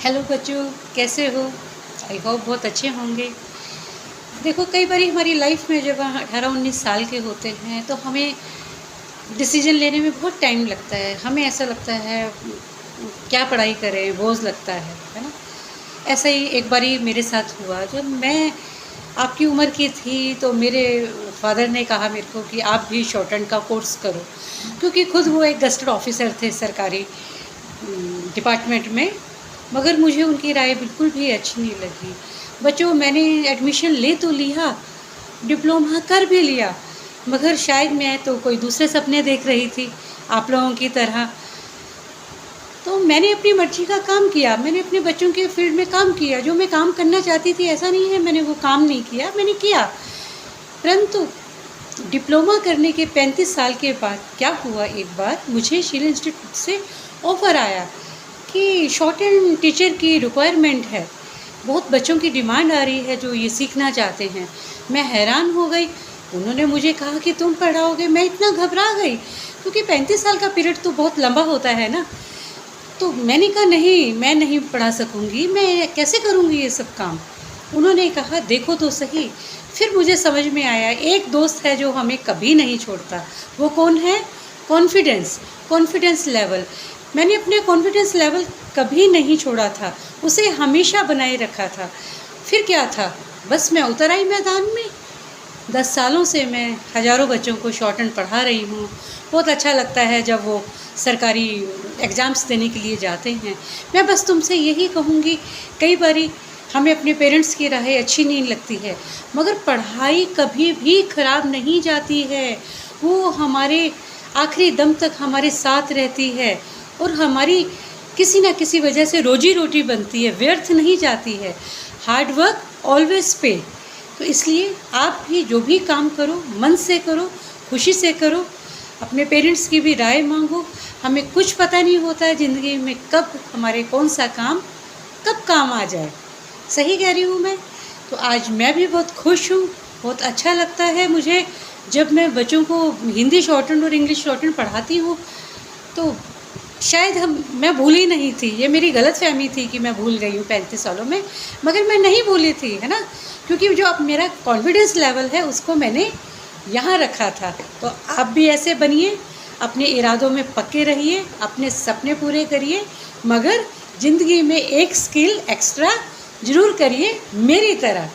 Hello बच्चों, कैसे हो? आई होप बहुत अच्छे होंगे। देखो, कई बार हमारी लाइफ में जब 18-19 साल के होते हैं तो हमें डिसीजन लेने में बहुत टाइम लगता है। हमें ऐसा लगता है क्या पढ़ाई करें, बोझ लगता है ना। ऐसा ही एक बारी मेरे साथ हुआ। जब मैं आपकी उम्र की थी तो मेरे फादर ने कहा मेरे को कि आप भी शॉर्ट हैंड का कोर्स करो, क्योंकि खुद वो एक गस्टेड ऑफिसर थे सरकारी डिपार्टमेंट में। मगर मुझे उनकी राय बिल्कुल भी अच्छी नहीं लगी। बच्चों, मैंने एडमिशन ले तो लिया, डिप्लोमा कर भी लिया, मगर शायद मैं तो कोई दूसरे सपने देख रही थी आप लोगों की तरह। तो मैंने अपनी मर्जी का काम किया, मैंने अपने बच्चों के फील्ड में काम किया। जो मैं काम करना चाहती थी, ऐसा नहीं है मैंने वो काम नहीं किया, मैंने किया। परंतु डिप्लोमा करने के 35 साल के बाद क्या हुआ, एक बार मुझे शील इंस्टीट्यूट से ऑफ़र आया कि शॉर्ट हैंड टीचर की रिक्वायरमेंट है, बहुत बच्चों की डिमांड आ रही है जो ये सीखना चाहते हैं। मैं हैरान हो गई। उन्होंने मुझे कहा कि तुम पढ़ाओगे? मैं इतना घबरा गई, क्योंकि 35 साल का पीरियड तो बहुत लंबा होता है ना। तो मैंने कहा नहीं, मैं नहीं पढ़ा सकूँगी, मैं कैसे करूँगी ये सब काम। उन्होंने कहा देखो तो सही। फिर मुझे समझ में आया, एक दोस्त है जो हमें कभी नहीं छोड़ता। वो कौन है? कॉन्फिडेंस। Confidence level. मैंने अपने कॉन्फिडेंस लेवल कभी नहीं छोड़ा था, उसे हमेशा बनाए रखा था। फिर क्या था, बस मैं उतर आई मैदान में। 10 सालों से मैं हज़ारों बच्चों को शॉर्ट हैंड पढ़ा रही हूँ। बहुत अच्छा लगता है जब वो सरकारी एग्ज़ाम्स देने के लिए जाते हैं। मैं बस तुमसे यही कहूँगी, कई बारी हमें अपने पेरेंट्स की राहें अच्छी नहीं लगती है, मगर पढ़ाई कभी भी ख़राब नहीं जाती है। वो हमारे आखिरी दम तक हमारे साथ रहती है और हमारी किसी न किसी वजह से रोजी रोटी बनती है, व्यर्थ नहीं जाती है। हार्ड वर्क ऑलवेज पे। तो इसलिए आप भी जो भी काम करो, मन से करो, खुशी से करो, अपने पेरेंट्स की भी राय मांगो। हमें कुछ पता नहीं होता है ज़िंदगी में कब हमारे कौन सा काम कब काम आ जाए। सही कह रही हूँ मैं? तो आज मैं भी बहुत खुश हूँ, बहुत अच्छा लगता है मुझे जब मैं बच्चों को हिंदी शॉर्ट हैंड और इंग्लिश शॉर्ट हैंड पढ़ाती हूँ। तो शायद मैं भूली नहीं थी, ये मेरी गलतफ़हमी थी कि मैं भूल गई हूँ 35 सालों में, मगर मैं नहीं भूली थी, है ना। क्योंकि जो अब मेरा कॉन्फिडेंस लेवल है उसको मैंने यहाँ रखा था। तो आप भी ऐसे बनिए, अपने इरादों में पक्के रहिए, अपने सपने पूरे करिए, मगर ज़िंदगी में एक स्किल एक्स्ट्रा ज़रूर करिए मेरी तरह।